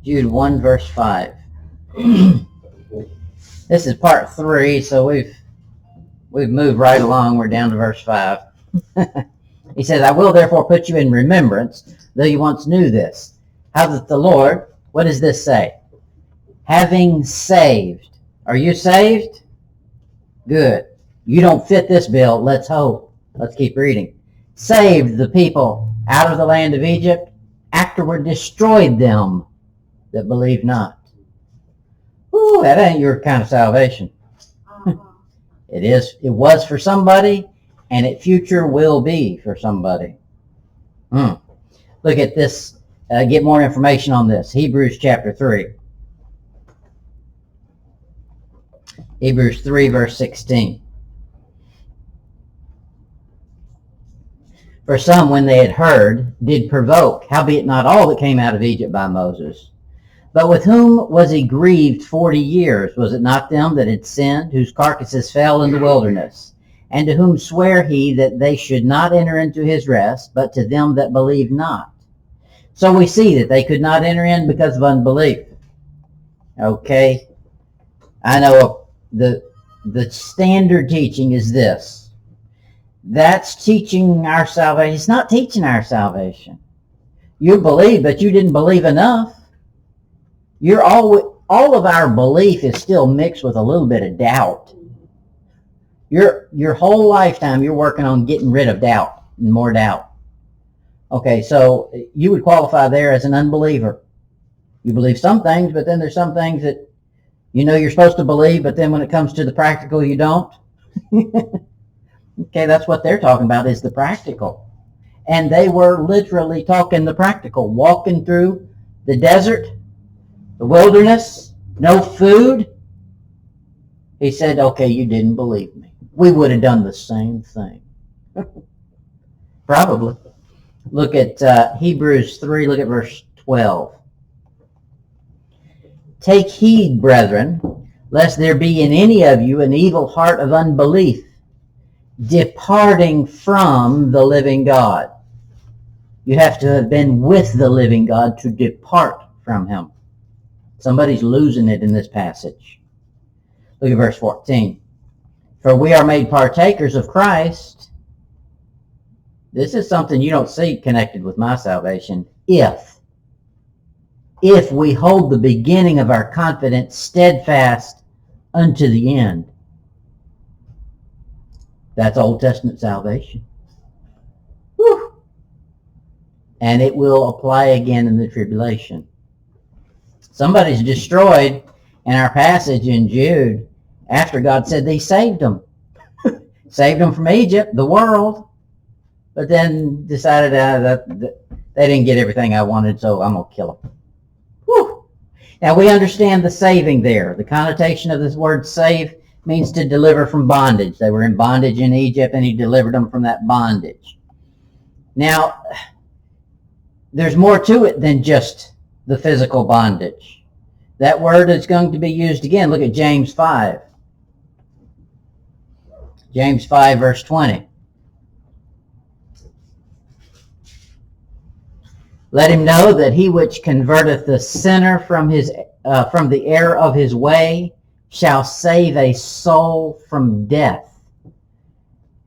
Jude 1 verse 5. This is part 3, so we've moved right along. We're down to verse 5. He says, I will therefore put you in remembrance, though you once knew this, how that the Lord, what does this say? Having saved. Are you saved? Good. You don't fit this bill. Let's hope. Let's keep reading. Saved the people out of the land of Egypt, afterward destroyed them that believe not. Ooh, that ain't your kind of salvation. It was for somebody, and it future will be for somebody. Look at this. Get more information on this. Hebrews chapter 3. Hebrews 3 verse 16. For some, when they had heard, did provoke, howbeit not all that came out of Egypt by Moses. But with whom was he grieved 40 years? Was it not them that had sinned, whose carcasses fell in the wilderness? And to whom sware he that they should not enter into his rest, but to them that believed not? So we see that they could not enter in because of unbelief. Okay? I know the standard teaching is this. That's teaching our salvation. It's not teaching our salvation. You believe, but you didn't believe enough. All of our belief is still mixed with a little bit of doubt. Your whole lifetime, you're working on getting rid of doubt and more doubt. Okay, so you would qualify there as an unbeliever. You believe some things, but then there's some things that you know you're supposed to believe, but then when it comes to the practical, you don't. Okay, that's what they're talking about, is the practical. And they were literally talking the practical, walking through the desert, the wilderness, no food. He said, okay, you didn't believe me. We would have done the same thing. Probably. Look at Hebrews 3, look at verse 12. Take heed, brethren, lest there be in any of you an evil heart of unbelief, departing from the living God. You have to have been with the living God to depart from him. Somebody's losing it in this passage. Look at verse 14. For we are made partakers of Christ. This is something you don't see connected with my salvation. If we hold the beginning of our confidence steadfast unto the end. That's Old Testament salvation. Whew. And it will apply again in the tribulation. Somebody's destroyed in our passage in Jude after God said they saved them. Saved them from Egypt, the world, but then decided that they didn't get everything I wanted, so I'm going to kill them. Whew. Now we understand the saving there. The connotation of this word save means to deliver from bondage. They were in bondage in Egypt, and he delivered them from that bondage. Now, there's more to it than just the physical bondage. That word is going to be used again. Look at James 5. James 5 verse 20. Let him know that he which converteth the sinner from the error of his way shall save a soul from death,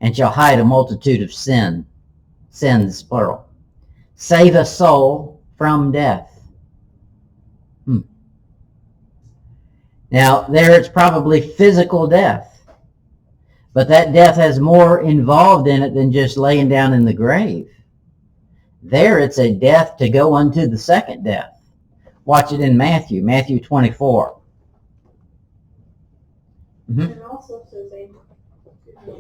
and shall hide a multitude of sins, plural. Save a soul from death. Now, there it's probably physical death, but that death has more involved in it than just laying down in the grave. There it's a death to go unto the second death. Watch it in Matthew 24. It also says a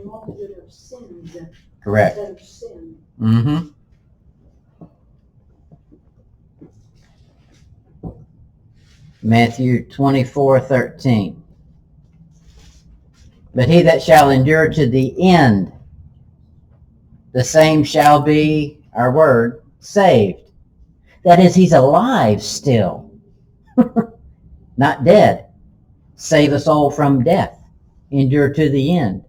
multitude of sins. Correct. Instead of sin. Matthew 24:13. But he that shall endure to the end, the same shall be, our word, saved. That is, he's alive still. Not dead. Save a soul from death. Endure to the end.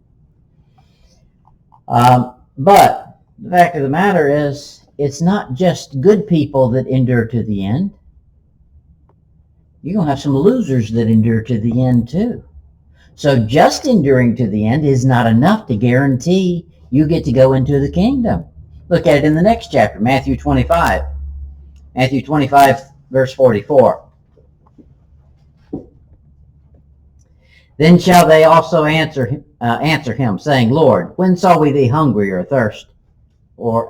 But the fact of the matter is, it's not just good people that endure to the end. you're going to have some losers that endure to the end too. So just enduring to the end is not enough to guarantee you get to go into the kingdom. Look at it in the next chapter, Matthew 25. Matthew 25, verse 44. Then shall they also answer him, saying, Lord, when saw we thee hungry or thirst, or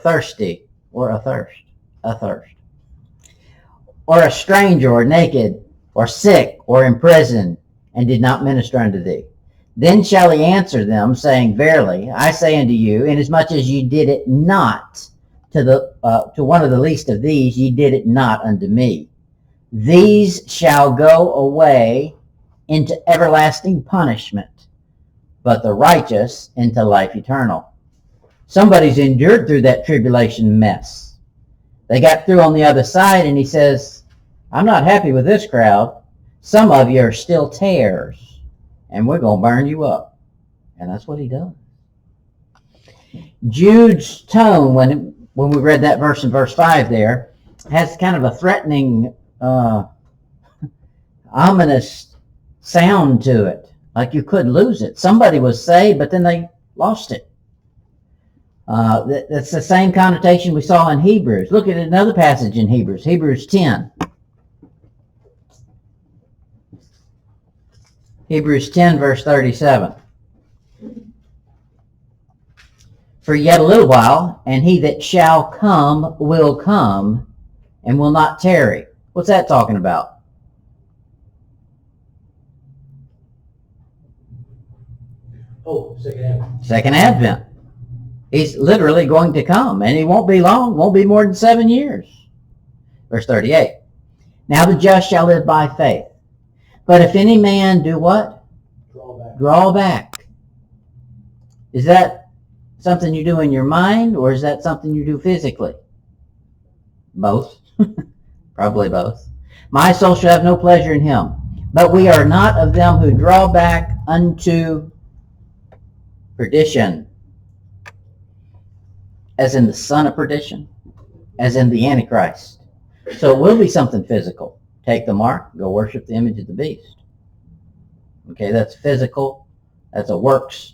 thirsty, or athirst, or a stranger, or naked, or sick, or in prison, and did not minister unto thee? Then shall he answer them, saying, Verily, I say unto you, inasmuch as ye did it not to one of the least of these, ye did it not unto me. These shall go away into everlasting punishment, but the righteous into life eternal. Somebody's endured through that tribulation mess. They got through on the other side, and he says, I'm not happy with this crowd. Some of you are still tares, and we're going to burn you up. And that's what he does. Jude's tone, when we read that verse in verse 5 there, has kind of a threatening, ominous sound to it, like you could lose it. Somebody was saved, but then they lost it. That's the same connotation we saw in Hebrews. Look at another passage in Hebrews, Hebrews 10. Hebrews 10, verse 37. For yet a little while, and he that shall come will come, and will not tarry. What's that talking about? Oh, second Advent. Second Advent. He's literally going to come, and he won't be long, won't be more than 7 years. Verse 38. Now the just shall live by faith. But if any man do what? Draw back. Is that something you do in your mind, or is that something you do physically? Both. Probably both. My soul shall have no pleasure in him. But we are not of them who draw back unto perdition, as in the son of perdition, as in the Antichrist. So it will be something physical. Take the mark, go worship the image of the beast. Okay, that's physical. That's a works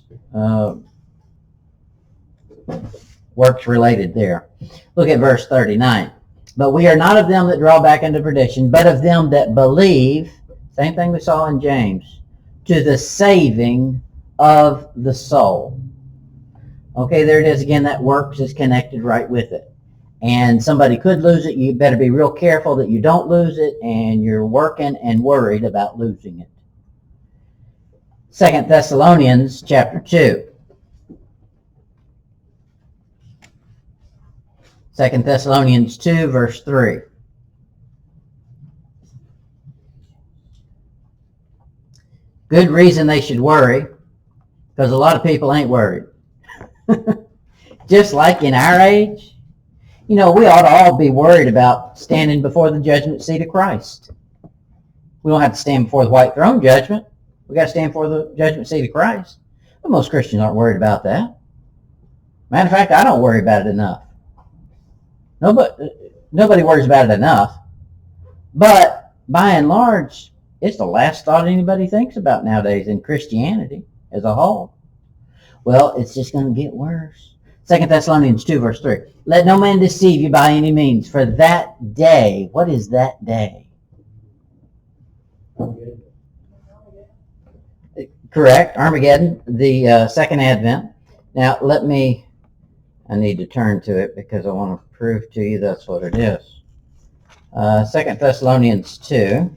related there. Look at verse 39. But we are not of them that draw back unto perdition, but of them that believe, same thing we saw in James, to the saving of the soul. Okay, there it is again. That works is connected right with it. And somebody could lose it. You better be real careful that you don't lose it, and you're working and worried about losing it. 2 Thessalonians chapter 2. 2 Thessalonians 2, verse 3. Good reason they should worry, because a lot of people ain't worried. Just like in our age, we ought to all be worried about standing before the judgment seat of Christ. We don't have to stand before the white throne judgment. We got to stand before the judgment seat of Christ. But most Christians aren't worried about that. Matter of fact, I don't worry about it enough. Nobody worries about it enough. But by and large, it's the last thought anybody thinks about nowadays in Christianity as a whole. Well, it's just going to get worse. 2 Thessalonians 2, verse 3. Let no man deceive you by any means, for that day, what is that day? Correct, Armageddon, the second Advent. Now, I need to turn to it because I want to prove to you that's what it is. 2 Thessalonians 2.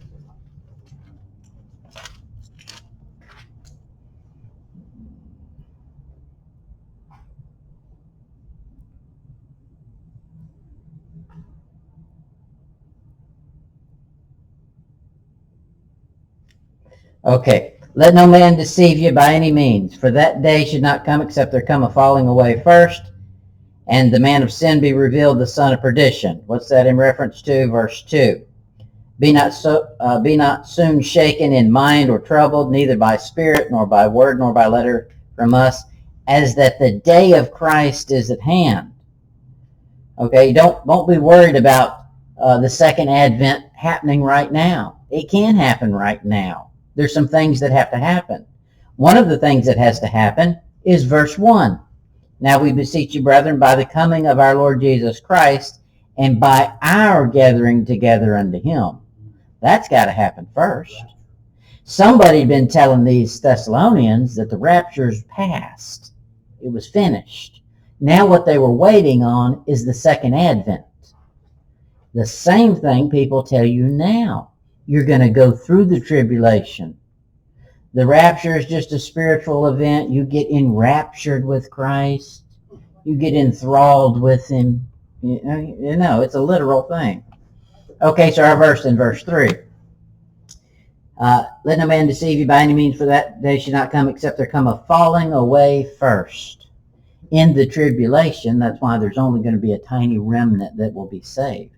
Okay. Let no man deceive you by any means, for that day should not come except there come a falling away first, and the man of sin be revealed, the son of perdition. What's that in reference to? Verse 2. Be not soon shaken in mind or troubled, neither by spirit, nor by word, nor by letter from us, as that the day of Christ is at hand. Okay, don't be worried about the second advent happening right now. It can happen right now. There's some things that have to happen. One of the things that has to happen is verse 1. Now we beseech you, brethren, by the coming of our Lord Jesus Christ, and by our gathering together unto him. That's got to happen first. Somebody had been telling these Thessalonians that the rapture's past. It was finished. Now what they were waiting on is the second advent. The same thing people tell you now. You're going to go through the tribulation. The rapture is just a spiritual event. You get enraptured with Christ. You get enthralled with him. You know, it's a literal thing. Okay, so our verse in verse 3. Let no man deceive you by any means, for that day should not come except there come a falling away first. In the tribulation, that's why there's only going to be a tiny remnant that will be saved.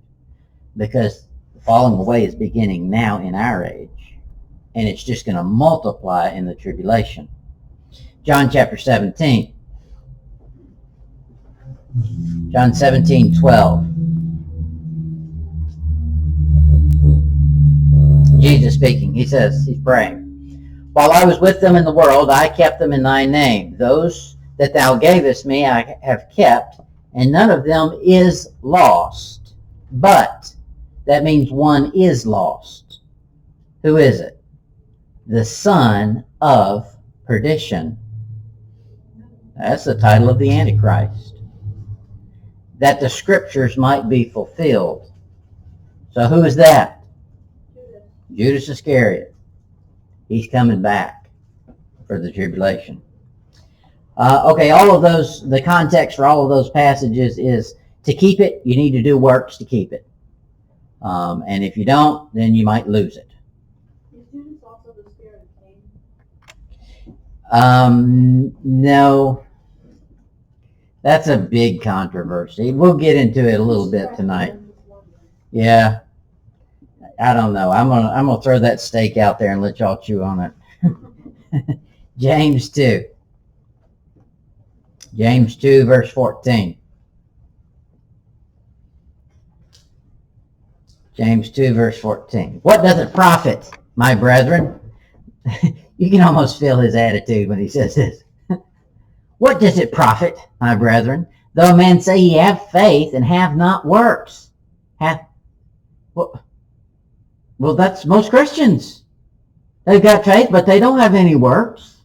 Because falling away is beginning now in our age. And it's just going to multiply in the tribulation. John chapter 17. John 17:12. Jesus speaking. He says, he's praying. While I was with them in the world, I kept them in thy name. Those that thou gavest me I have kept, and none of them is lost. But, that means one is lost. Who is it? The son of perdition. That's the title of the Antichrist. That the scriptures might be fulfilled. So who is that? Judas Iscariot. He's coming back for the tribulation. Okay, all of those, the context for all of those passages is to keep it, you need to do works to keep it. And if you don't, then you might lose it. Is Judas also the spirit of Cain? No. That's a big controversy. We'll get into it a little bit tonight. Yeah. I don't know. I'm gonna throw that steak out there and let y'all chew on it. James 2. James 2, verse 14. James 2, verse 14. What doth it profit, my brethren? You can almost feel his attitude when he says this. What does it profit, my brethren, though a man say he have faith and have not works? Well, that's most Christians. They've got faith, but they don't have any works.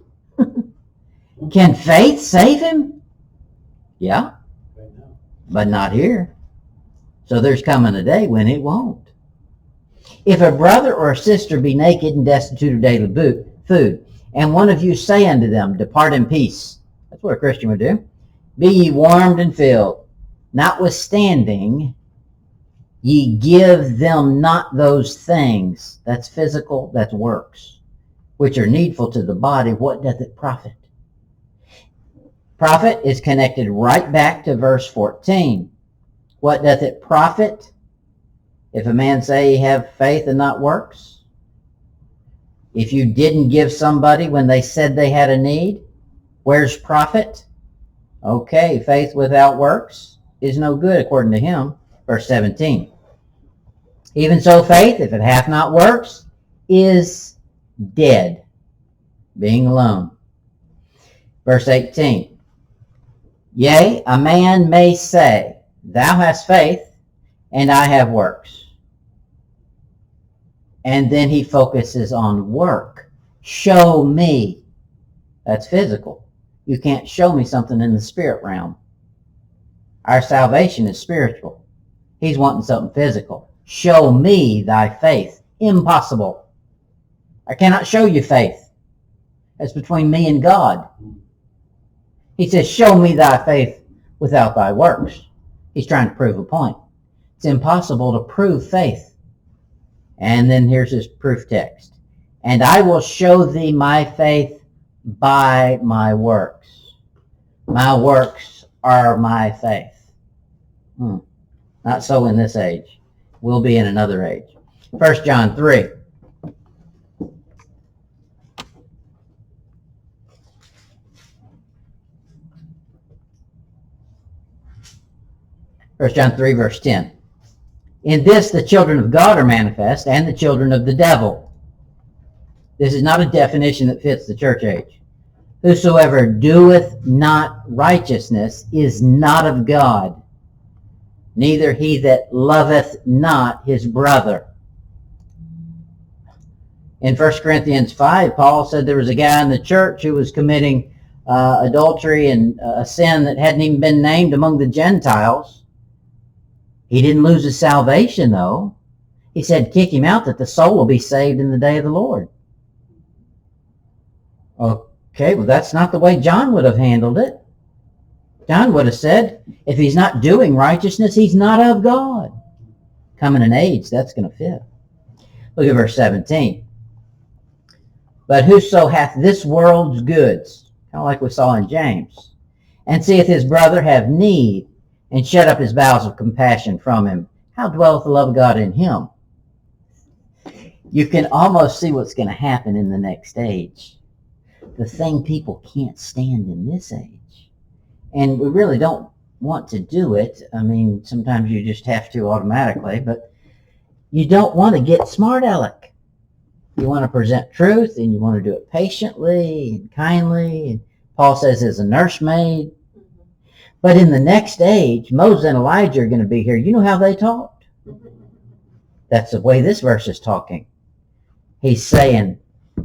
Can faith save him? Yeah, but not here. So there's coming a day when it won't. If a brother or a sister be naked and destitute of daily food, and one of you say unto them, depart in peace. That's what a Christian would do. Be ye warmed and filled. Notwithstanding, ye give them not those things, that's physical, that's works, which are needful to the body. What doth it profit? Profit is connected right back to verse 14. What doth it profit if a man say he have faith and not works? If you didn't give somebody when they said they had a need, where's profit? Okay, faith without works is no good according to him. Verse 17. Even so faith, if it hath not works, is dead, being alone. Verse 18. Yea, a man may say, thou hast faith, and I have works. And then he focuses on work. Show me. That's physical. You can't show me something in the spirit realm. Our salvation is spiritual. He's wanting something physical. Show me thy faith. Impossible. I cannot show you faith. That's between me and God. He says, show me thy faith without thy works. He's trying to prove a point. It's impossible to prove faith. And then here's his proof text. And I will show thee my faith by my works. My works are my faith. Not so in this age. Will be in another age. 1 John 3. First John 3, verse 10. In this, the children of God are manifest, and the children of the devil. This is not a definition that fits the church age. Whosoever doeth not righteousness is not of God, neither he that loveth not his brother. In 1 Corinthians 5, Paul said there was a guy in the church who was committing adultery and a sin that hadn't even been named among the Gentiles. He didn't lose his salvation, though. He said, kick him out that the soul will be saved in the day of the Lord. Okay, well, that's not the way John would have handled it. John would have said, if he's not doing righteousness, he's not of God. Coming in age, that's going to fit. Look at verse 17. But whoso hath this world's goods, kind of like we saw in James, and seeth his brother have need, and shut up his bowels of compassion from him, how dwelleth the love of God in him? You can almost see what's going to happen in the next age. The thing people can't stand in this age. And we really don't want to do it. I mean, sometimes you just have to automatically, but you don't want to get smart aleck. You want to present truth, and you want to do it patiently and kindly. And Paul says as a nursemaid. But in the next age, Moses and Elijah are going to be here. You know how they talked? That's the way this verse is talking. He's saying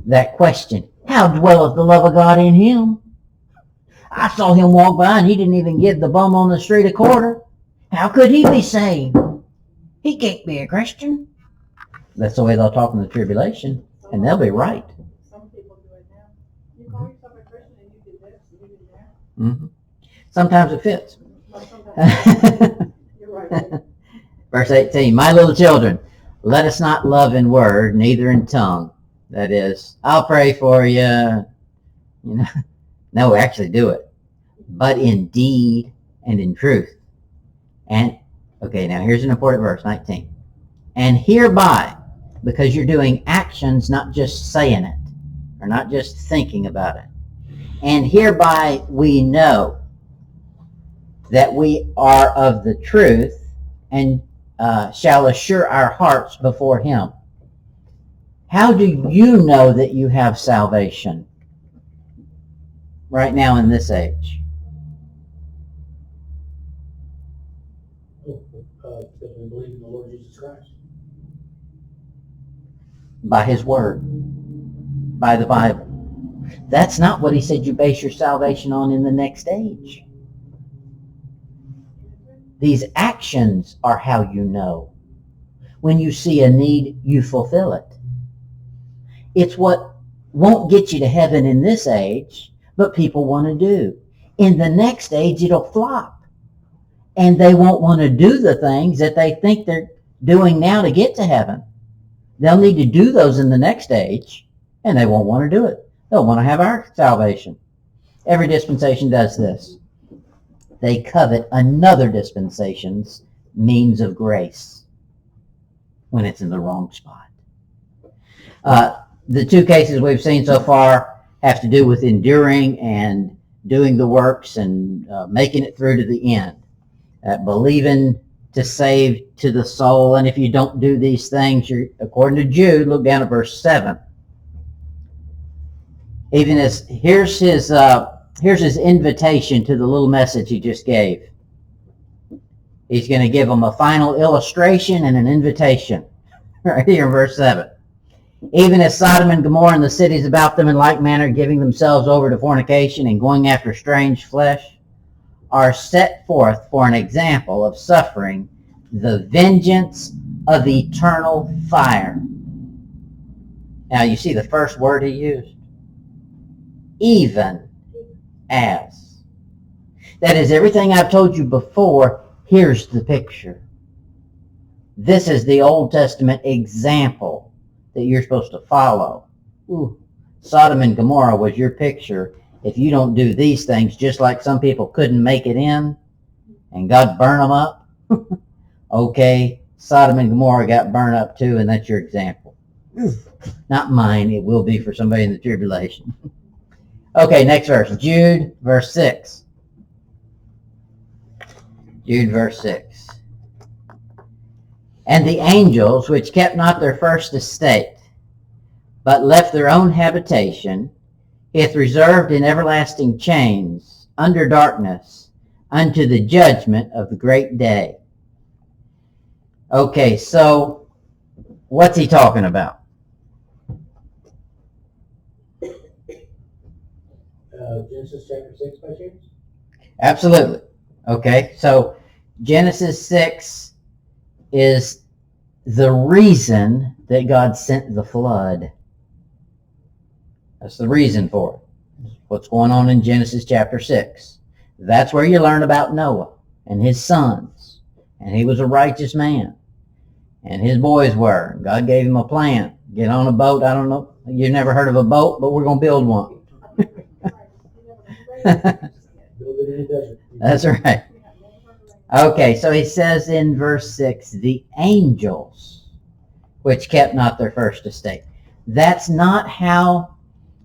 that question, how dwelleth the love of God in him? I saw him walk by and he didn't even give the bum on the street a quarter. How could he be saved? He can't be a Christian. That's the way they'll talk in the tribulation, and they'll be right. Some people do it now. You call yourself a Christian and you do this and you do that. Mm-hmm. Sometimes it fits. Well, sometimes you're right. Verse 18, my little children, let us not love in word, neither in tongue. That is, I'll pray for you. You know, no, actually do it. But in deed and in truth. And, okay, now here's an important verse, 19. And hereby, because you're doing actions, not just saying it, or not just thinking about it. And hereby we know that we are of the truth, and shall assure our hearts before him. How do you know that you have salvation right now in this age? Because we believe in the Lord Jesus Christ. By his word, by the Bible. That's not what he said you base your salvation on in the next age. These actions are how you know. When you see a need, you fulfill it. It's what won't get you to heaven in this age, but people want to do. In the next age, it'll flop. And they won't want to do the things that they think they're doing now to get to heaven. They'll need to do those in the next age, and they won't want to do it. They'll want to have our salvation. Every dispensation does this. They covet another dispensation's means of grace when it's in the wrong spot. The two cases we've seen so far have to do with enduring and doing the works and making it through to the end. Believing to save to the soul, and if you don't do these things, you're, according to Jude, look down at verse 7. Even as here's his invitation to the little message he just gave. He's going to give them a final illustration and an invitation right here in verse 7. Even as Sodom and Gomorrah and the cities about them in like manner, giving themselves over to fornication and going after strange flesh, are set forth for an example of suffering the vengeance of eternal fire. Now you see the first word he used. Even as. That is, everything I've told you before, here's the picture. This is the Old Testament example that you're supposed to follow. Ooh, Sodom and Gomorrah was your picture. If you don't do these things, just like some people couldn't make it in, and God burned them up, okay, Sodom and Gomorrah got burned up too, and that's your example. Not mine, it will be for somebody in the tribulation. Okay, next verse, Jude, verse 6. Jude, verse 6. And the angels, which kept not their first estate, but left their own habitation, he hath reserved in everlasting chains, under darkness, unto the judgment of the great day. Okay, so what's he talking about? Genesis chapter 6 by chance? Absolutely. Okay, so Genesis 6 is the reason that God sent the flood. That's the reason for it. What's going on in Genesis chapter 6. That's where you learn about Noah and his sons. And he was a righteous man. And his boys were. God gave him a plan. Get on a boat. I don't know. You've never heard of a boat, but we're going to build one. Build it in the desert. That's right. Okay, so he says in verse 6, the angels which kept not their first estate. That's not how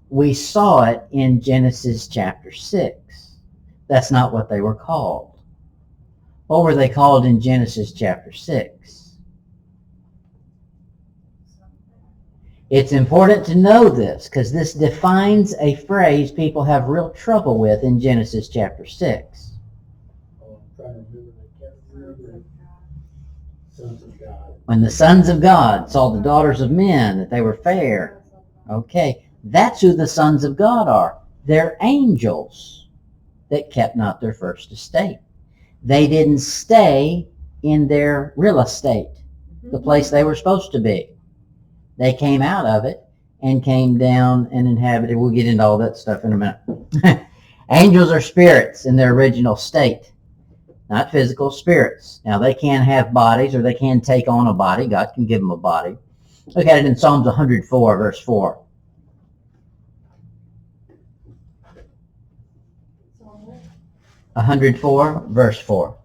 we saw it in Genesis chapter 6. That's not what they were called. What were they called in Genesis chapter 6? It's important to know this because this defines a phrase people have real trouble with in Genesis chapter 6. Oh, I'm trying to remember. I can't remember. Sons of God. When the sons of God saw the daughters of men, that they were fair. Okay, that's who the sons of God are. They're angels that kept not their first estate. They didn't stay in their real estate, the place they were supposed to be. They came out of it and came down and inhabited. We'll get into all that stuff in a minute. Angels are spirits in their original state, not physical spirits. Now, they can have bodies or they can take on a body. God can give them a body. Look at it in Psalms 104, verse 4. So, 104, verse 4.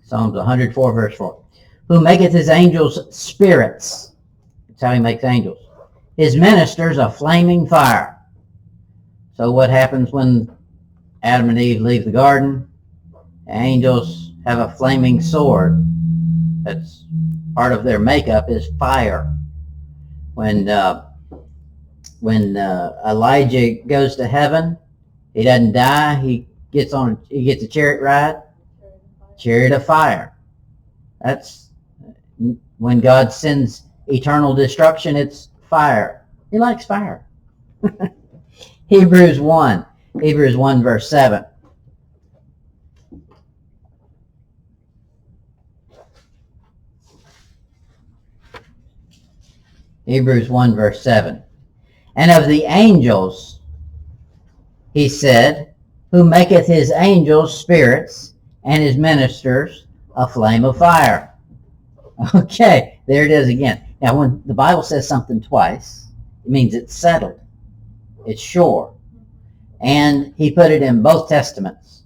Psalms 104, verse 4. Who maketh his angels spirits. That's how he makes angels. His ministers a flaming fire. So what happens when Adam and Eve leave the garden? The angels have a flaming sword. That's part of their makeup is fire. When Elijah goes to heaven, he doesn't die. He gets a chariot ride. Chariot of fire. That's when God sends eternal destruction, it's fire. He likes fire. Hebrews 1 verse 7. Hebrews 1 verse 7. And of the angels, he said, who maketh his angels spirits, and his ministers a flame of fire. Okay, there it is again. Now, when the Bible says something twice, it means it's settled. It's sure. And he put it in both testaments,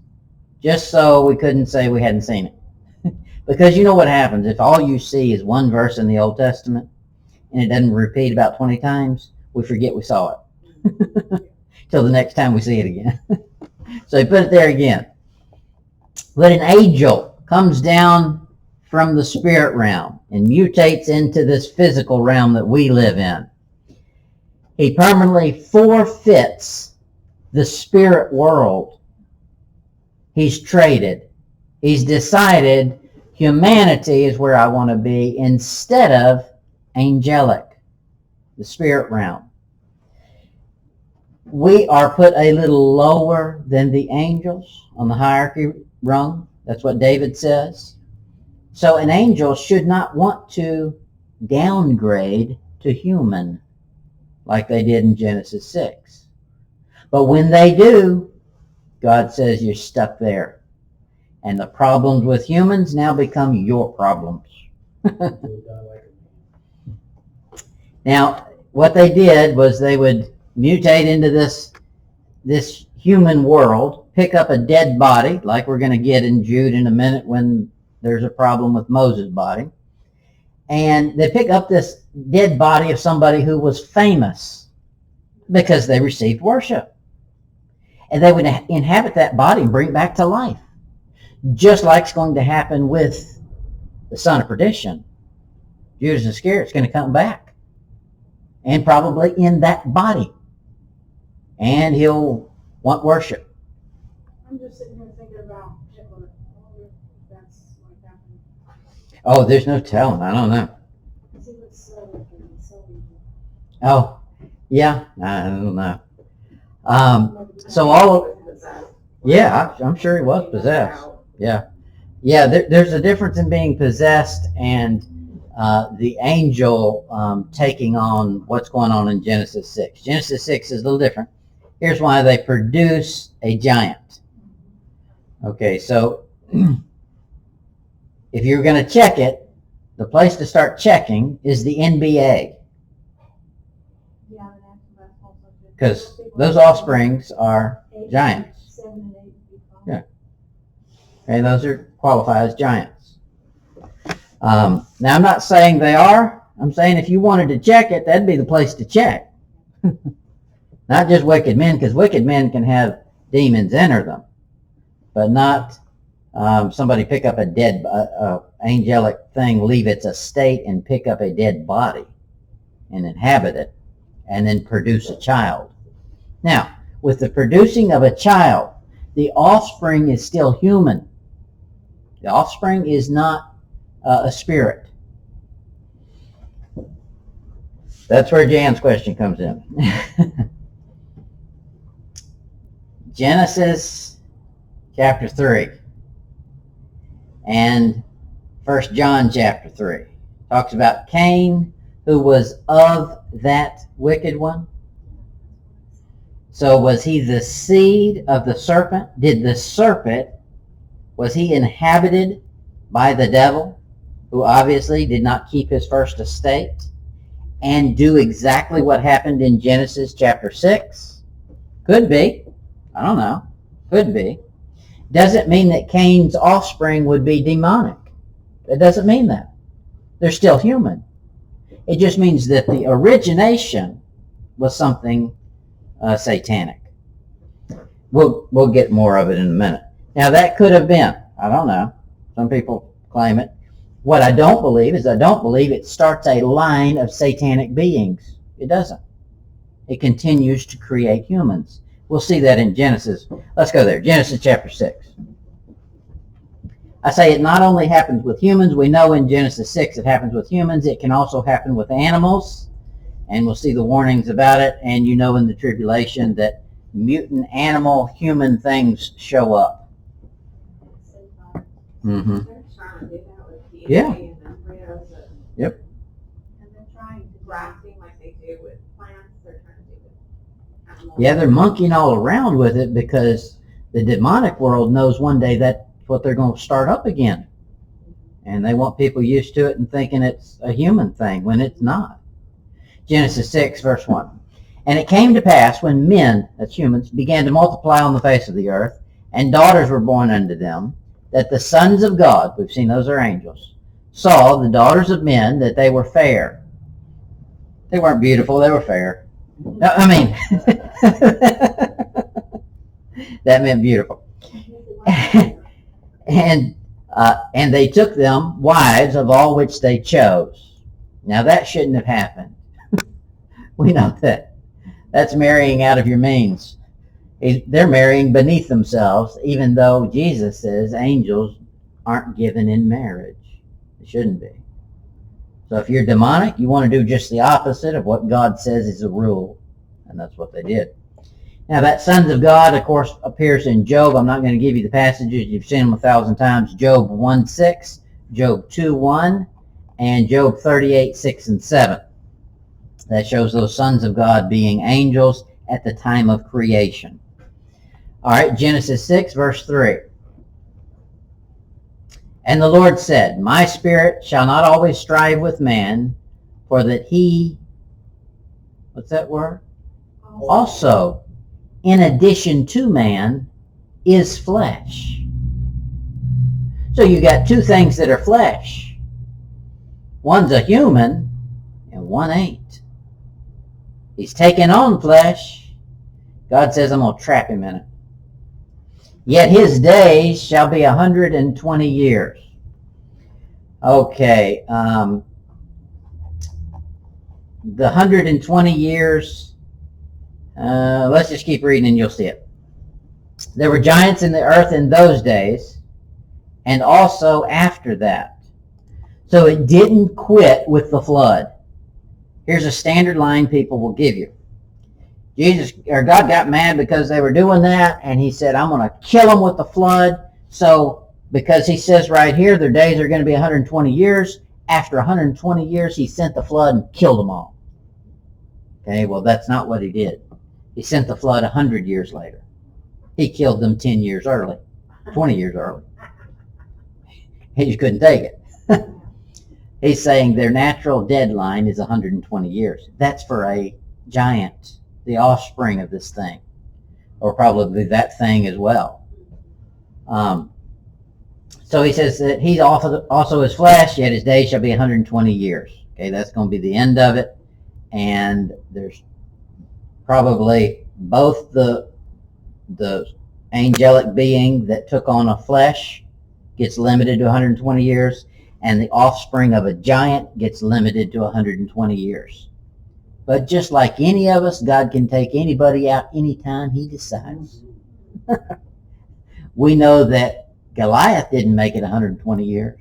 just so we couldn't say we hadn't seen it. Because you know what happens if all you see is one verse in the Old Testament, and it doesn't repeat about 20 times, we forget we saw it. Till the next time we see it again. So he put it there again. But an angel comes down from the spirit realm and mutates into this physical realm that we live in. He permanently forfeits the spirit world. He's traded. He's decided humanity is where I want to be instead of angelic, the spirit realm. We are put a little lower than the angels on the hierarchy rung. That's what David says. So an angel should not want to downgrade to human like they did in Genesis 6. But when they do, God says you're stuck there. And the problems with humans now become your problems. Now, what they did was they would mutate into this human world, pick up a dead body, like we're going to get in Jude in a minute when there's a problem with Moses' body. And they pick up this dead body of somebody who was famous because they received worship. And they would inhabit that body and bring it back to life. Just like it's going to happen with the son of perdition. Judas Iscariot's going to come back. And probably in that body. And he'll want worship. I'm just sitting here thinking about Hitler. That's like happened. Oh, there's no telling. I don't know. He was so wicked and so evil. Oh, yeah. I don't know. So all... Yeah, I'm sure he was possessed. Yeah. Yeah, there's a difference in being possessed and the angel taking on what's going on in Genesis 6. Genesis 6 is a little different. Here's why they produce a giant. Okay, so if you're going to check it, the place to start checking is the NBA. Because those offsprings are giants. 7 and 8 would be fine. Yeah. Okay, those are qualified as giants. Now, I'm not saying they are. I'm saying if you wanted to check it, that'd be the place to check. Not just wicked men, because wicked men can have demons enter them. But not somebody pick up a dead angelic thing, leave its estate, and pick up a dead body and inhabit it, and then produce a child. Now, with the producing of a child, the offspring is still human. The offspring is not a spirit. That's where Jan's question comes in. Genesis chapter 3 and 1 John chapter 3 talks about Cain, who was of that wicked one. So was he the seed of the serpent? Did the serpent, was he inhabited by the devil, who obviously did not keep his first estate and do exactly what happened in Genesis chapter 6? Could be. I don't know. Could be. Doesn't mean that Cain's offspring would be demonic. It doesn't mean that. They're still human. It just means that the origination was something satanic. We'll get more of it in a minute. Now that could have been. I don't know. Some people claim it. What I don't believe is it starts a line of satanic beings. It doesn't. It continues to create humans. We'll see that in Genesis. Let's go there. Genesis chapter 6. I say it not only happens with humans. We know in Genesis 6 it happens with humans. It can also happen with animals. And we'll see the warnings about it. And you know in the tribulation that mutant animal human things show up. Mm-hmm. Yeah. Yep. And they're trying to grafting like they do with plants. They're trying to do with animals. Yeah, they're monkeying all around with it because the demonic world knows one day that's what they're going to start up again. And they want people used to it and thinking it's a human thing when it's not. Genesis 6, verse 1. And it came to pass when men, that's humans, began to multiply on the face of the earth, and daughters were born unto them, that the sons of God, we've seen those are angels, saw the daughters of men that they were fair. They weren't beautiful, they were fair. No, I mean, that meant beautiful. And they took them wives of all which they chose. Now that shouldn't have happened. We know that. That's marrying out of your means. They're marrying beneath themselves, even though Jesus says angels aren't given in marriage. It shouldn't be. So if you're demonic, you want to do just the opposite of what God says is a rule. And that's what they did. Now that sons of God, of course, appears in Job. I'm not going to give you the passages. You've seen them 1,000 times. Job 1:6, Job 2:1, and Job 38:6 and 7. That shows those sons of God being angels at the time of creation. All right, Genesis 6, verse 3. And the Lord said, My spirit shall not always strive with man, for that he, what's that word? Also, in addition to man, is flesh. So you got two things that are flesh. One's a human, and one ain't. He's taking on flesh. God says, I'm going to trap him in it. Yet his days shall be 120 years. Okay, the 120 years, let's just keep reading and you'll see it. There were giants in the earth in those days, and also after that. So it didn't quit with the flood. Here's a standard line people will give you. God got mad because they were doing that, and he said, I'm going to kill them with the flood. So because he says right here, their days are going to be 120 years. After 120 years, he sent the flood and killed them all. Okay, well, that's not what he did. He sent the flood 100 years later. He killed them 10 years early, 20 years early. He just couldn't take it. He's saying their natural deadline is 120 years. That's for a giant, the offspring of this thing, or probably that thing as well. So he says that he's also his flesh, yet his days shall be 120 years. Okay, that's going to be the end of it. And there's probably both the angelic being that took on a flesh gets limited to 120 years, and the offspring of a giant gets limited to 120 years. But just like any of us, God can take anybody out anytime he decides. We know that Goliath didn't make it 120 years.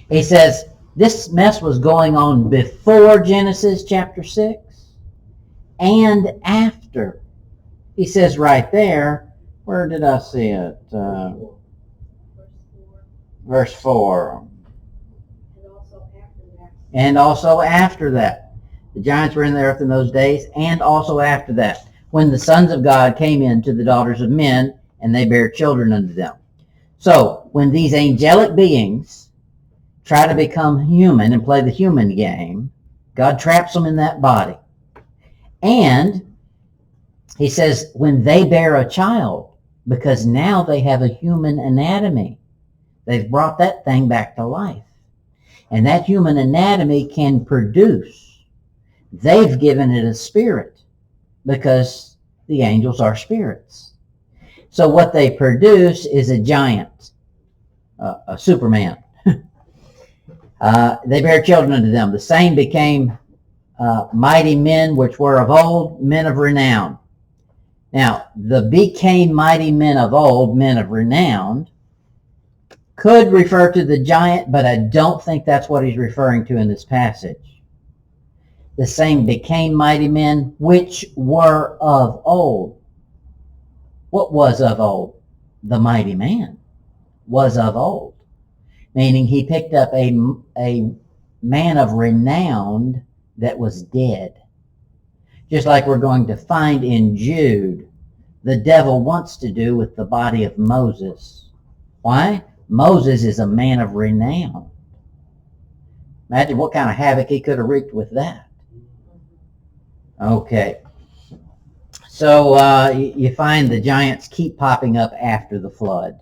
He says this mess was going on before Genesis chapter 6 and after. He says right there, where did I see it? Verse 4. And also after that. The giants were in the earth in those days, and also after that, when the sons of God came in to the daughters of men, and they bare children unto them. So, when these angelic beings try to become human and play the human game, God traps them in that body. And he says, when they bear a child, because now they have a human anatomy, they've brought that thing back to life. And that human anatomy can produce. They've given it a spirit because the angels are spirits. So what they produce is a giant, a Superman. They bear children unto them. The same became mighty men which were of old, men of renown. Now, the became mighty men of old, men of renown, could refer to the giant, but I don't think that's what he's referring to in this passage. The same became mighty men which were of old. What was of old? The mighty man was of old. Meaning he picked up a man of renown that was dead. Just like we're going to find in Jude, the devil wants to do with the body of Moses. Why? Moses is a man of renown. Imagine what kind of havoc he could have wreaked with that. Okay. So you find the giants keep popping up after the flood.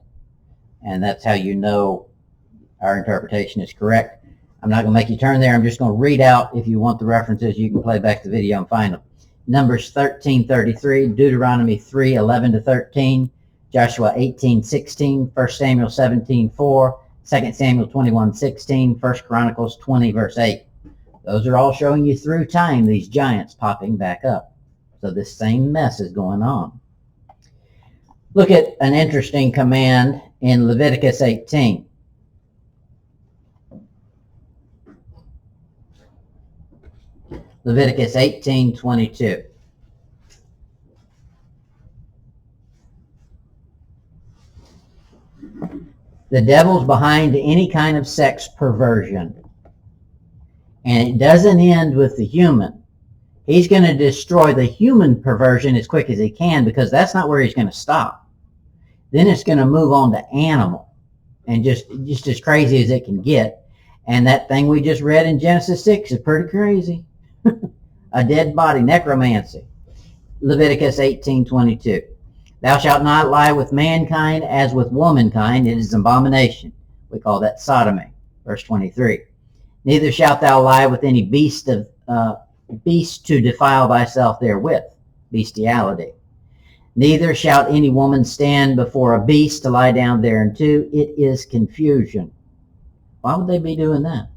And that's how you know our interpretation is correct. I'm not going to make you turn there. I'm just going to read out. If you want the references, you can play back the video and find them. Numbers 13:33, Deuteronomy 3:11-13, Joshua 18:16, 1 Samuel 17:4, 2 Samuel 21:16, 1 Chronicles 20, verse 8. Those are all showing you through time these giants popping back up. So this same mess is going on. Look at an interesting command in Leviticus 18. Leviticus 18:22. The devil's behind any kind of sex perversion. And it doesn't end with the human. He's going to destroy the human perversion as quick as he can, because that's not where he's going to stop. Then it's going to move on to animal, and just as crazy as it can get. And that thing we just read in Genesis 6 is pretty crazy. A dead body, necromancy. Leviticus 18:22. Thou shalt not lie with mankind as with womankind. It is an abomination. We call that sodomy. Verse 23. Neither shalt thou lie with any beast to defile thyself therewith. Bestiality. Neither shall any woman stand before a beast to lie down thereunto. It is confusion. Why would they be doing that?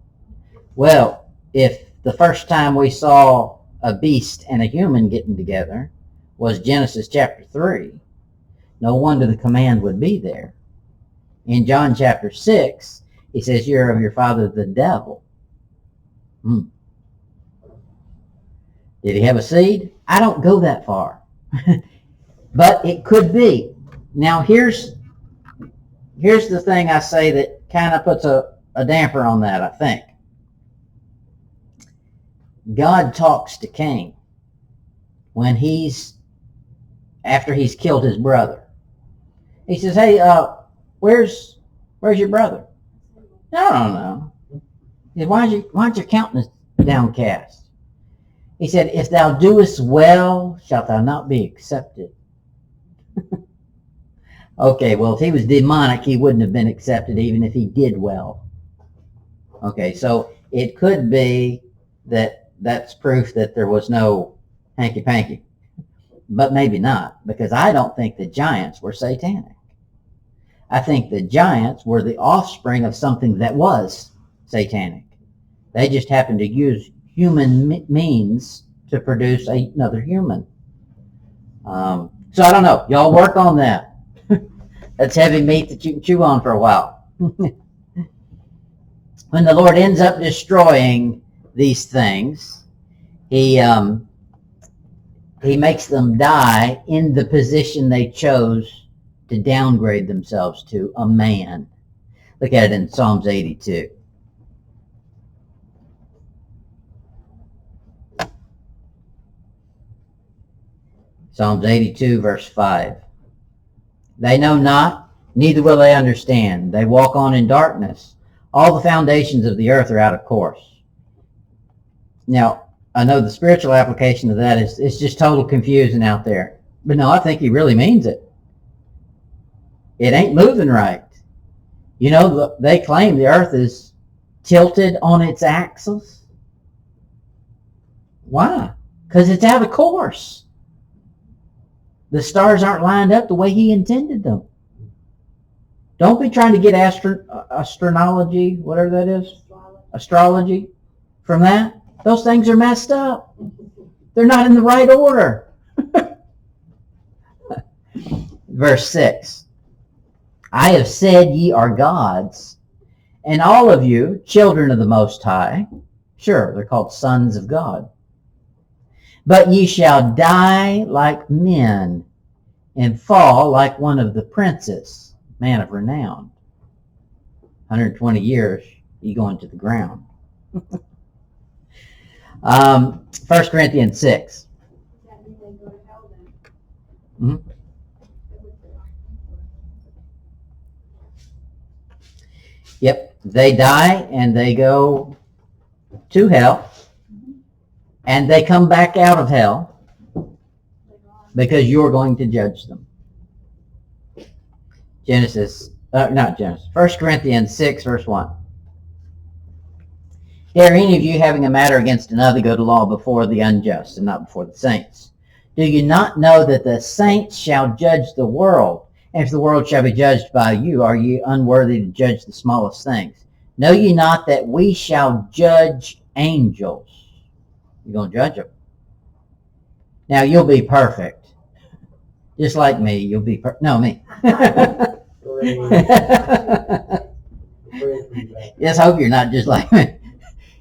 Well, if the first time we saw a beast and a human getting together was Genesis chapter 3, no wonder the command would be there. In John chapter 6, he says, you're of your father the devil. Did he have a seed? I don't go that far. But it could be. Now here's the thing I say that kind of puts a damper on that, I think. God talks to Cain when after he's killed his brother. He says, hey, where's your brother? I don't know. He said, why is your countenance downcast? He said, if thou doest well, shalt thou not be accepted. Okay, well, if he was demonic, he wouldn't have been accepted even if he did well. Okay, so it could be that's proof that there was no hanky-panky. But maybe not, because I don't think the giants were satanic. I think the giants were the offspring of something that was satanic. They just happened to use human means to produce another human. So I don't know. Y'all work on that. That's heavy meat that you can chew on for a while. When the Lord ends up destroying these things, he makes them die in the position they chose to downgrade themselves to, a man. Look at it in Psalms 82. Psalms 82, verse 5. They know not, neither will they understand. They walk on in darkness. All the foundations of the earth are out of course. Now, I know the spiritual application of that is it's just total confusion out there. But no, I think he really means it. It ain't moving right. You know, they claim the earth is tilted on its axis. Why? Because it's out of course. The stars aren't lined up the way he intended them. Don't be trying to get astrology, whatever that is, astrology from that. Those things are messed up. They're not in the right order. Verse 6. I have said ye are gods, and all of you children of the Most High. Sure, they're called sons of God. But ye shall die like men, and fall like one of the princes, man of renown. 120 years, you go into the ground. 1 Corinthians 6. Mm-hmm. Yep, they die and they go to hell, and they come back out of hell because you're going to judge them. 1 Corinthians 6, verse 1. Dare any of you having a matter against another go to law before the unjust and not before the saints? Do you not know that the saints shall judge the world? And if the world shall be judged by you, are ye unworthy to judge the smallest things? Know ye not that we shall judge angels? You're going to judge them. Now, you'll be perfect. Just like me, you'll be no, me. Yes, I hope you're not just like me.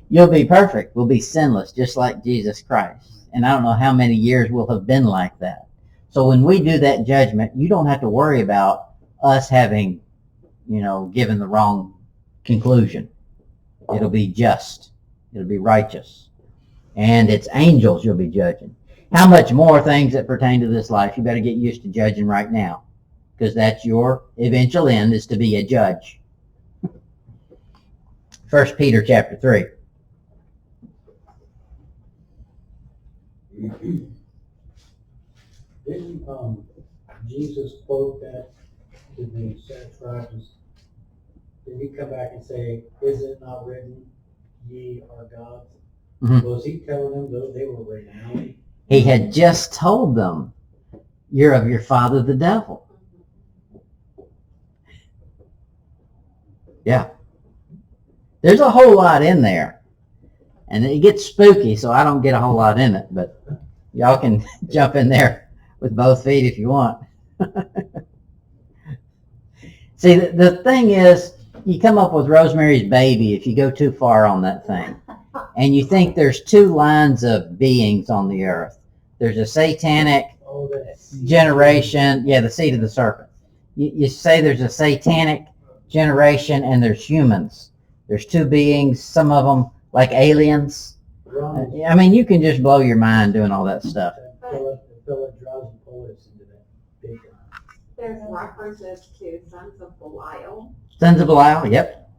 You'll be perfect. We'll be sinless, just like Jesus Christ. And I don't know how many years we'll have been like that. So when we do that judgment, you don't have to worry about us having, given the wrong conclusion. It'll be just. It'll be righteous. And it's angels you'll be judging. How much more things that pertain to this life? You better get used to judging right now, because that's your eventual end, is to be a judge. 1 Peter chapter 3. Didn't Jesus quote that to the tribes? Did he come back and say, is it not written, ye are gods? Mm-hmm. Was he telling them though they were renowned? He had just told them you're of your father the devil. Yeah. There's a whole lot in there. And it gets spooky, so I don't get a whole lot in it, but y'all can jump in there with both feet if you want. See, the thing is, you come up with Rosemary's Baby if you go too far on that thing. And you think there's two lines of beings on the earth. There's a satanic generation, the seed of the serpent. You say there's a satanic generation and there's humans. There's two beings, some of them like aliens. I mean, you can just blow your mind doing all that stuff. There's references to sons of Belial. Sons of Belial, yep.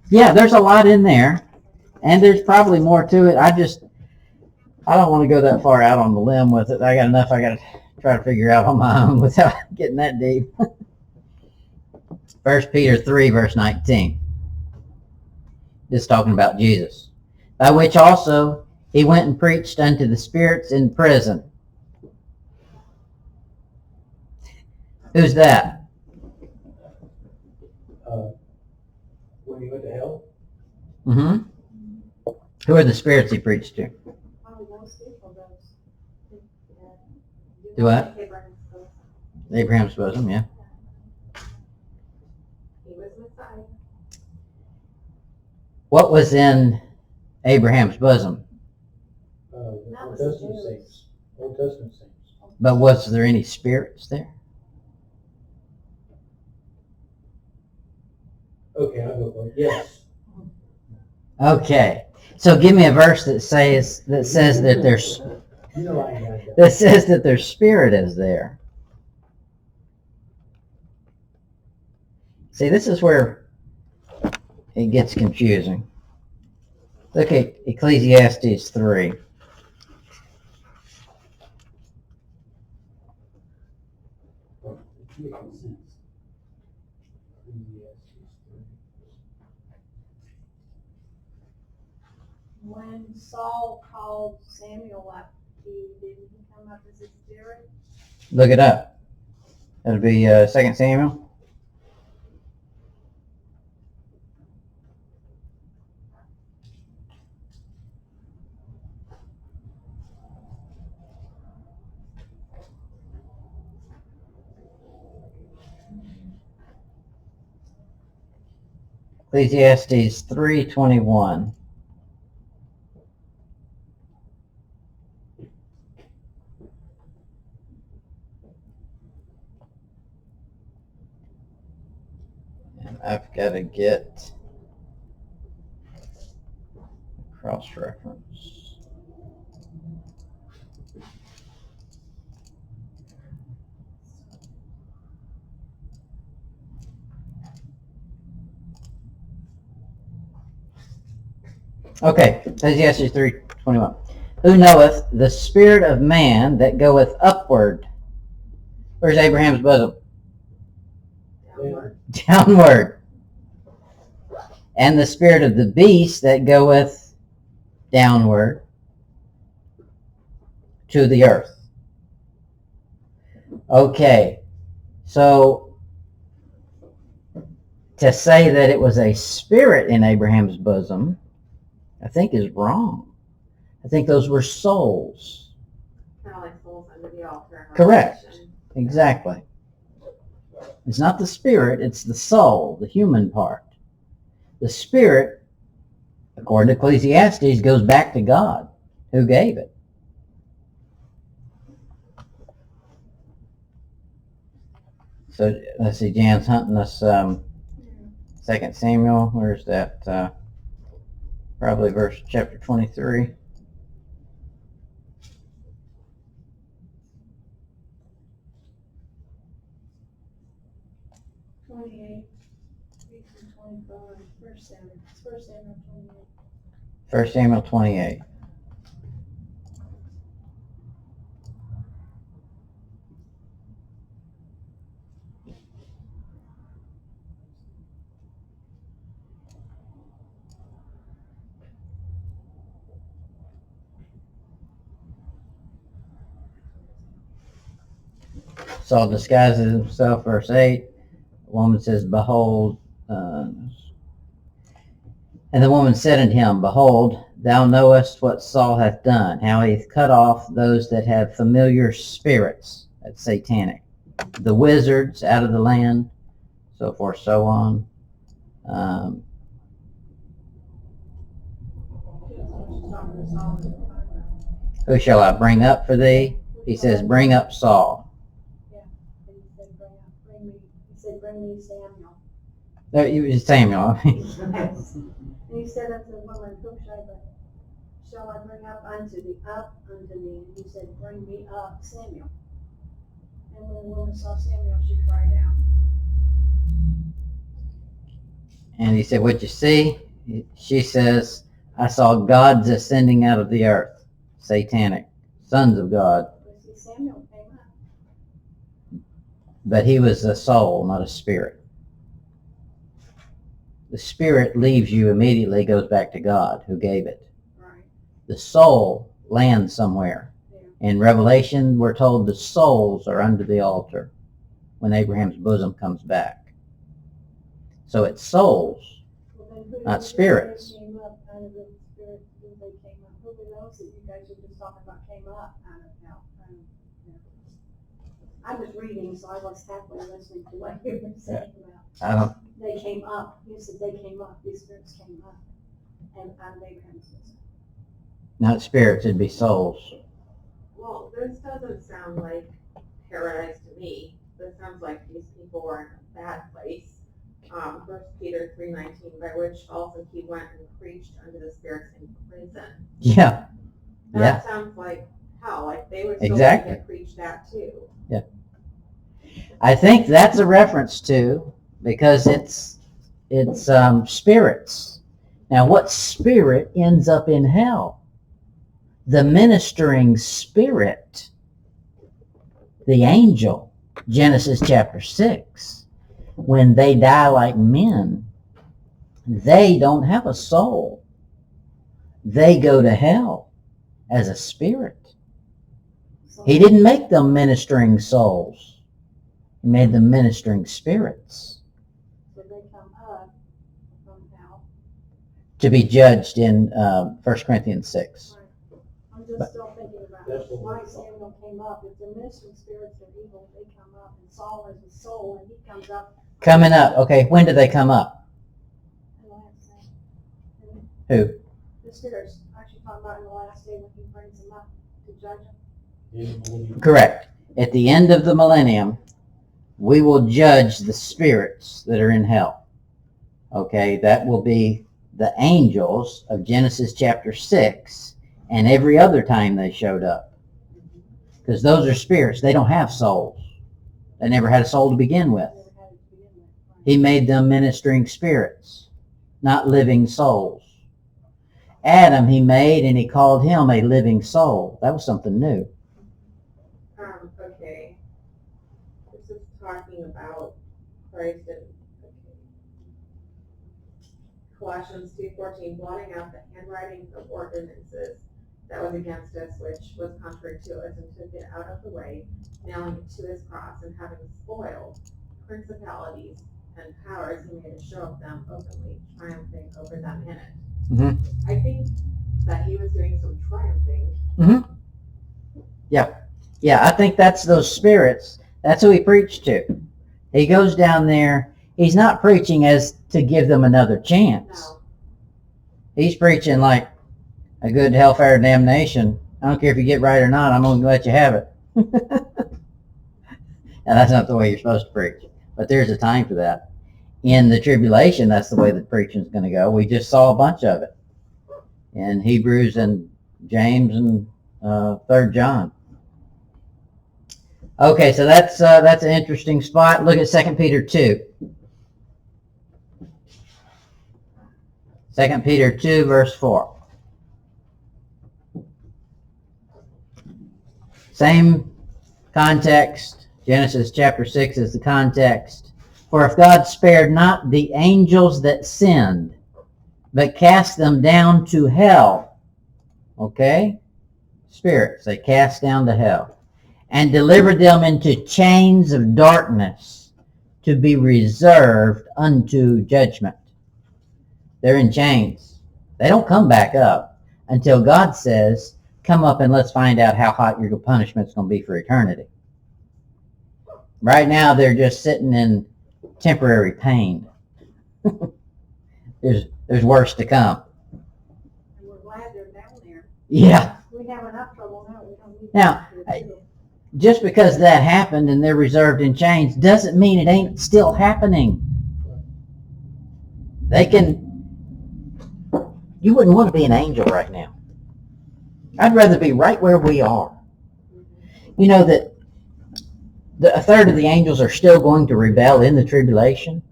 Yeah, there's a lot in there. And there's probably more to it. I don't want to go that far out on the limb with it. I got enough I got to try to figure out on my own without getting that deep. 1 Peter 3, verse 19. This is talking about Jesus. By which also he went and preached unto the spirits in prison. Who's that? When he went to hell? Mm-hmm. Who are the spirits he preached to? Do what? Abraham's bosom, yeah. He was Messiah. What was in Abraham's bosom? Old Testament saints. Old Testament saints. But was there any spirits there? Okay, I'll go for it. Yes. Okay. So give me a verse that says that there's You know I got that. that says that their spirit is there. See, this is where it gets confusing. Look at Ecclesiastes 3. It makes sense. When Saul called Samuel up, didn't he come up as a spirit? Look it up. That'll be 2 Samuel. Ecclesiastes 3:21. And I've got to get cross-reference. Okay, Ecclesiastes 3:21. Who knoweth the spirit of man that goeth upward? Where's Abraham's bosom? Downward. Downward. And the spirit of the beast that goeth downward to the earth. Okay, so to say that it was a spirit in Abraham's bosom, I think is wrong. I think those were souls. Kind of like souls under the altar. in Correct. Revelation. Exactly. It's not the spirit, it's the soul, the human part. The spirit, according to Ecclesiastes, goes back to God, who gave it. So let's see, Jan's hunting us 2 Samuel. Where's that? Probably chapter 23. First Samuel 28. 1 Samuel 28. Saul disguises himself, verse 8. The woman says, behold, and the woman said unto him, behold, thou knowest what Saul hath done, how he hath cut off those that have familiar spirits, that's satanic, the wizards out of the land, so forth, so on. Who shall I bring up for thee? He says, bring up Saul. And he said, bring me Samuel. No, it was Samuel. And he said unto the woman, whom shall I bring up unto thee? And he said, bring me up Samuel. And when the woman saw Samuel, she cried out. And he said, what you see? She says, I saw gods ascending out of the earth, satanic, sons of God. But see, Samuel came up. But he was a soul, not a spirit. The spirit leaves you immediately, goes back to God who gave it. Right. The soul lands somewhere. Yeah. In Revelation, we're told the souls are under the altar when Abraham's bosom comes back. So it's souls, Well, then who not did spirits. they came up out of the spirit? Who they came up? Who were those that you guys were just talking about came up out of hell? I was reading, so I was happily listening to what you were saying about. They came up. You said they came up. These spirits came up, and out of Abraham's bosom. Not spirits, it'd be souls. Well, this doesn't sound like paradise to me. This sounds like these people were in a bad place. 1 Peter 3:19, by which also he went and preached unto the spirits in prison. Yeah. That sounds like hell. Like they would still Exactly. preach that too. Yeah. I think that's a reference to, because it's spirits. Now, what spirit ends up in hell? The ministering spirit, the angel, Genesis chapter 6. When they die like men, they don't have a soul. They go to hell as a spirit. So He didn't make them ministering souls. He made them ministering spirits they come up from hell. to be judged in 1 Corinthians 6. I'm just still thinking about That's what why we're Samuel came up. If the ministering spirits are evil, they come up, and Saul is a soul, and he comes up. Coming up. Okay, when did they come up? In the last day. Who? The spirits actually talking about in the last day when he brings them up to judge them. Correct. At the end of the millennium, we will judge the spirits that are in hell. Okay, that will be the angels of Genesis chapter 6 and every other time they showed up. Because those are spirits. They don't have souls. They never had a soul to begin with. Never had it to begin with. Right. He made them ministering spirits, not living souls. Adam he made, and he called him a living soul. That was something new. Okay. This is talking about Christ and Colossians 2:14, blotting out the handwriting of ordinances that was against us, which was contrary to us, and took it out of the way, nailing it to his cross, and having spoiled principalities and powers, he made a show of them openly, triumphing over them in it. Mm-hmm. I think that he was doing some triumphing. Mm-hmm. Yeah, I think that's those spirits. That's who he preached to. He goes down there. He's not preaching as to give them another chance. No. He's preaching like a good hellfire damnation. I don't care if you get right or not. I'm going to let you have it. Now, that's not the way you're supposed to preach. But there's a time for that. In the tribulation, that's the way the preaching is going to go. We just saw a bunch of it in Hebrews and James and 3 John. Okay, so that's an interesting spot. Look at 2 Peter 2. 2 Peter 2, verse 4. Same context. Genesis chapter 6 is the context. For if God spared not the angels that sinned, but cast them down to hell. Okay? Spirits, they cast down to hell. and delivered them into chains of darkness to be reserved unto judgment. They're in chains. They don't come back up until God says, come up and let's find out how hot your punishment's going to be for eternity. Right now, they're just sitting in temporary pain. There's worse to come. And we're glad they're down there. Yeah. We have enough trouble now. We don't need Now, just because that happened and they're reserved in chains doesn't mean it ain't still happening. You wouldn't want to be an angel right now. I'd rather be right where we are. You know that a third of the angels are still going to rebel in the tribulation.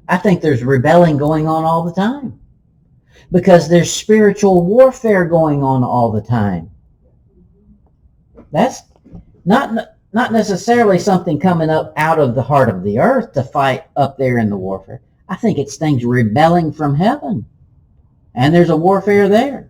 I think there's rebelling going on all the time because there's spiritual warfare going on all the time. That's not necessarily something coming up out of the heart of the earth to fight up there in the warfare. I think it's things rebelling from heaven. And there's a warfare there.